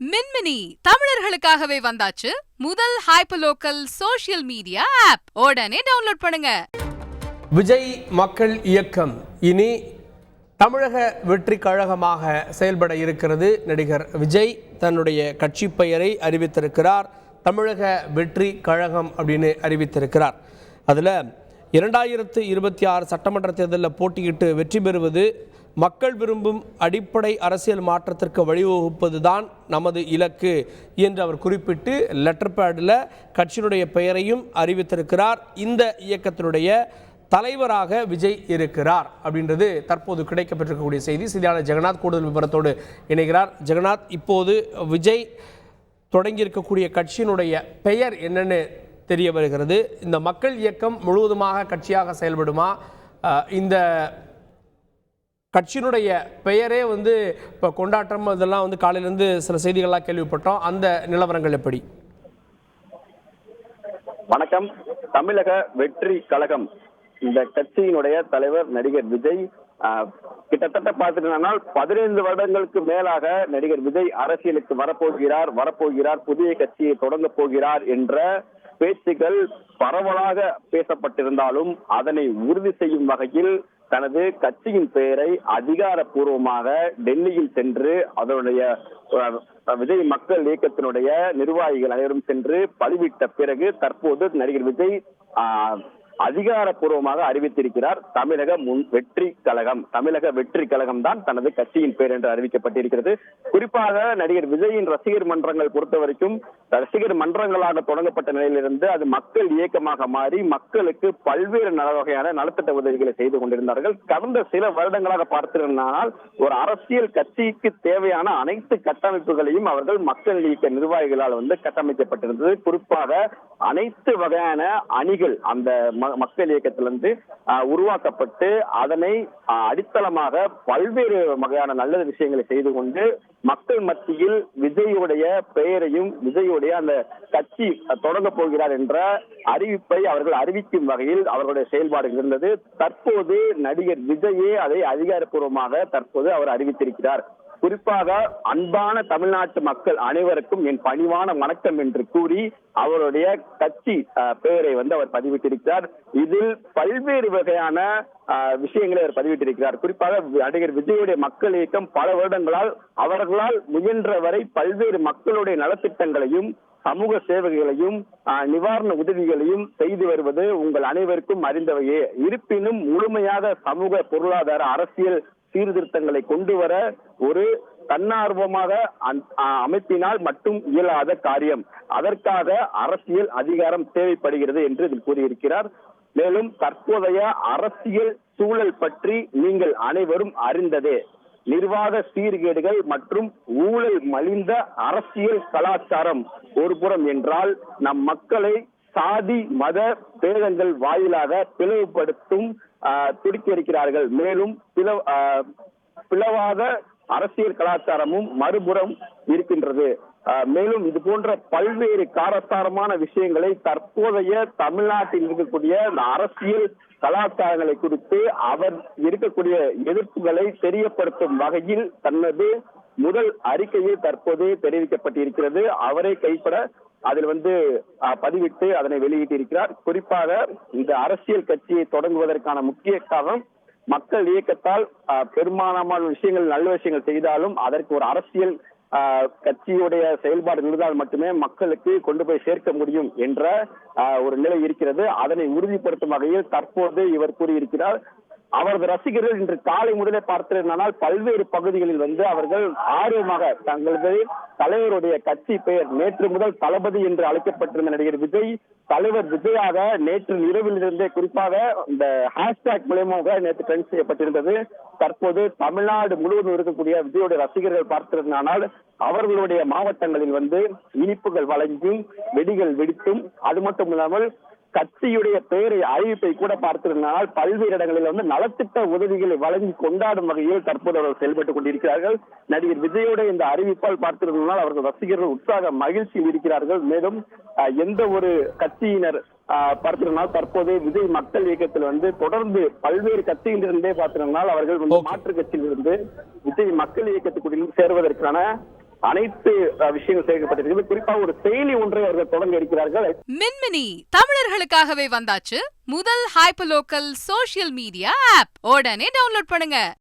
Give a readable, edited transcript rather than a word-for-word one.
மின்மினி தமிழர்களுக்காகவே வந்தாச்சு முதல் ஹைப்பர்லோக்கல் சோஷியல் மீடியா ஆப். உடனே டவுன்லோட் பண்ணுங்க. விஜய் மக்கள் இயக்கம் இனி தமிழக வெற்றி கழகமாக செயல்பட இருக்கிறது. நடிகர் விஜய் தன்னுடைய கட்சி பெயரை அறிவித்திருக்கிறார். தமிழக வெற்றி கழகம் அப்படின்னு அறிவித்திருக்கிறார். அதில் 2026 சட்டமன்ற தேர்தலில் போட்டியிட்டு வெற்றி பெறுவது, மக்கள் விரும்பும் அடிப்படை அரசியல் மாற்றத்திற்கு வழிவகுப்பது தான் நமது இலக்கு என்று அவர் குறிப்பிட்டு லெட்டர் பேடில் கட்சியினுடைய பெயரையும் அறிவித்திருக்கிறார். இந்த இயக்கத்தினுடைய தலைவராக விஜய் இருக்கிறார் அப்படின்றது தற்போது கிடைக்கப்பட்டிருக்கக்கூடிய செய்தி. செய்தியாளர் ஜெகநாத் கூடுதல் விவரத்தோடு இணைகிறார். ஜெகநாத், இப்போது விஜய் தொடங்கியிருக்கக்கூடிய கட்சியினுடைய பெயர் என்னன்னு தெரிய வருகிறது. இந்த மக்கள் இயக்கம் முழுவதுமாக கட்சியாக செயல்படுமா? இந்த கட்சியினுடைய பெயரே இப்போ கொண்டாட்டம் இதெல்லாம் காலையிலேருந்து சில செய்திகள்லாம் கேள்விப்பட்டோம். அந்த நிலவரங்கள் எப்படி? வணக்கம். தமிழக வெற்றி கழகம் இந்த கட்சியினுடைய தலைவர் நடிகர் விஜய் கிட்டத்தட்ட பார்த்துட்டோம்னா 15 வருடங்களுக்கு மேலாக நடிகர் விஜய் அரசியலுக்கு வரப்போகிறார், புதிய கட்சியை தொடங்க போகிறார் என்ற பேச்சுகள் பரவலாக பேசப்பட்டிருந்தாலும் அதனை உறுதி செய்யும் வகையில் தனது கட்சியின் பெயரை அதிகாரப்பூர்வமாக டெல்லியில் சென்று அதனுடைய விஜய் மக்கள் இயக்கத்தினுடைய நிர்வாகிகள் அனைவரும் சென்று பதிவிட்ட பிறகு தற்போது நடிகர் விஜய் அதிகாரப்பூர்வமாக அறிவித்திருக்கிறார். தமிழக வெற்றி கழகம் தான் தனது கட்சியின் பெயர் என்று அறிவிக்கப்பட்டிருக்கிறது. குறிப்பாக நடிகர் விஜயின் ரசிகர் மன்றங்கள் பொறுத்த வரைக்கும் ரசிகர் மன்றங்களாக தொடங்கப்பட்ட நிலையிலிருந்து அது மக்கள் இயக்கமாக மாறி மக்களுக்கு பல்வேறு வகையான நலத்திட்ட உதவிகளை செய்து கொண்டிருந்தார்கள். கடந்த சில வருடங்களாக பார்த்திருந்தால் ஒரு அரசியல் கட்சிக்கு தேவையான அனைத்து கட்டமைப்புகளையும் அவர்கள் மக்கள் இயக்க நிர்வாகிகளால் கட்டமைக்கப்பட்டிருந்தது. குறிப்பாக அனைத்து வகையான அணிகள் அந்த மக்கள் இயக்கத்திலிருந்து உருவாக்கப்பட்டு அதனை அடித்தளமாக பல்வேறு வகையான நல்ல விஷயங்களை செய்து கொண்டு மக்கள் மத்தியில் விஜயுடைய பெயரையும் விஜயுடைய அந்த கட்சி தொடங்க போகிறார் என்ற அறிவிப்பை அவர்கள் அறிவிக்கும் வகையில் அவர்களுடைய செயல்பாடு இருந்தது. தற்போது நடிகர் விஜயே அதை அதிகாரப்பூர்வமாக தற்போது அவர் அறிவித்திருக்கிறார். குறிப்பாக அன்பான தமிழ்நாட்டு மக்கள் அனைவருக்கும் என் பணிவான வணக்கம் என்று கூறி அவருடைய கட்சி பெயரை அவர் பதிவிட்டிருக்கிறார். இதில் பல்வேறு வகையான விஷயங்களை அவர் பதிவிட்டிருக்கிறார். குறிப்பாக நடிகர் விஜயுடைய மக்கள் இயக்கம் பல வருடங்களால் அவர்களால் முயன்ற வரை பல்வேறு மக்களுடைய நலத்திட்டங்களையும் சமூக சேவைகளையும் நிவாரண உதவிகளையும் செய்து வருவது உங்கள் அனைவருக்கும் அறிந்தவையே. இருப்பினும் முழுமையாக சமூக பொருளாதார அரசியல் சீர்திருத்தங்களை கொண்டு வர ஒரு தன்னார்வமாக அமைப்பினால் மட்டும் இயலாத காரியம். அதற்காக அரசியல் அதிகாரம் தேவைப்படுகிறது என்று இதில் கூறியிருக்கிறார். மேலும் தற்போதைய அரசியல் சூழல் பற்றி நீங்கள் அனைவரும் அறிந்ததே. நிர்வாக சீர்கேடுகள் மற்றும் ஊழல் மலிந்த அரசியல் கலாச்சாரம் ஒரு என்றால் நம் மக்களை சாதி மத பேதங்கள் வாயிலாக பிளவுபடுத்தும் துடிக்க இருக்கிறார்கள். மேலும் பிளவாத அரசியல் கலாச்சாரமும் மறுபுறம் இருக்கின்றது. மேலும் இது போன்ற பல்வேறு காரசாரமான விஷயங்களை தற்போதைய தமிழ்நாட்டில் இருக்கக்கூடிய அரசியல் கலாச்சாரங்களை குறித்து அவர் இருக்கக்கூடிய எதிர்ப்புகளை தெரியப்படுத்தும் வகையில் தனது முதல் அறிக்கையை தற்போது தெரிவிக்கப்பட்டிருக்கிறது. அவரை கைப்பட அதில் பதிவிட்டு அதனை வெளியிட்டிருக்கிறார். குறிப்பாக இந்த அரசியல் கட்சியை தொடங்குவதற்கான முக்கிய காரணம் மக்கள் இயக்கத்தால் பெரும்பாலான விஷயங்கள் நல்ல விஷயங்கள் செய்தாலும் அதற்கு ஒரு அரசியல் கட்சியுடைய செயல்பாடு இருந்தால் மட்டுமே மக்களுக்கு கொண்டு போய் சேர்க்க முடியும் என்ற ஒரு நிலை இருக்கிறது. அதனை உறுதிப்படுத்தும் வகையில் தற்போது இவர் கூறியிருக்கிறார். அவரது ரசிகர்கள் இன்று காலை முதலே பார்த்திருந்தால் பல்வேறு பகுதிகளில் அவர்கள் ஆர்வமாக தங்களது தலைவருடைய கட்சி பெயர் நேற்று முதல் தளபதி என்று அழைக்கப்பட்டிருந்த நடிகர் விஜய் தலைவர் விஜயாக நேற்று இரவில் இருந்தே குறிப்பாக இந்த ஹேஷ்டாக் மூலமாக நேற்று ட்ரெண்ட் செய்யப்பட்டிருந்தது. தற்போது தமிழ்நாடு முழுவதும் இருக்கக்கூடிய விஜயோட ரசிகர்கள் பார்த்திருந்தால் அவர்களுடைய மாவட்டங்களில் இனிப்புகள் வழங்கியும் வெடிகள் வெடித்தும் அது மட்டும் இல்லாமல் கட்சியுடைய பெயரை அறிவிப்பை கூட பார்த்திருந்தால் பல்வேறு இடங்களில் நலத்திட்ட உதவிகளை வழங்கி கொண்டாடும் வகையில் தற்போது அவர்கள் செயல்பட்டுக் கொண்டிருக்கிறார்கள். நடிகர் விஜயோட இந்த அறிவிப்பால் பார்த்திருந்தால் அவர்கள் ரசிகர்கள் உற்சாக மகிழ்ச்சியில் இருக்கிறார்கள். மேலும் எந்த ஒரு கட்சியினர் பார்த்திருந்தால் தற்போது விஜய் மக்கள் இயக்கத்தில் தொடர்ந்து பல்வேறு கட்சியிலிருந்தே பார்த்திருந்தால் அவர்கள் மாற்று கட்சியிலிருந்து விஜய் மக்கள் இயக்கத்துக்குள் சேர்வதற்கான அனைத்து விஷயங்கள் சேர்க்கப்பட்டிருக்கிறது. குறிப்பாக ஒரு செயலி ஒன்றை அவர்கள் தொடங்க இருக்கிறார்கள். மின்மினி தமிழர்களுக்காகவே வந்தாச்சு முதல் hyper local social media app. உடனே டவுன்லோட் பண்ணுங்க.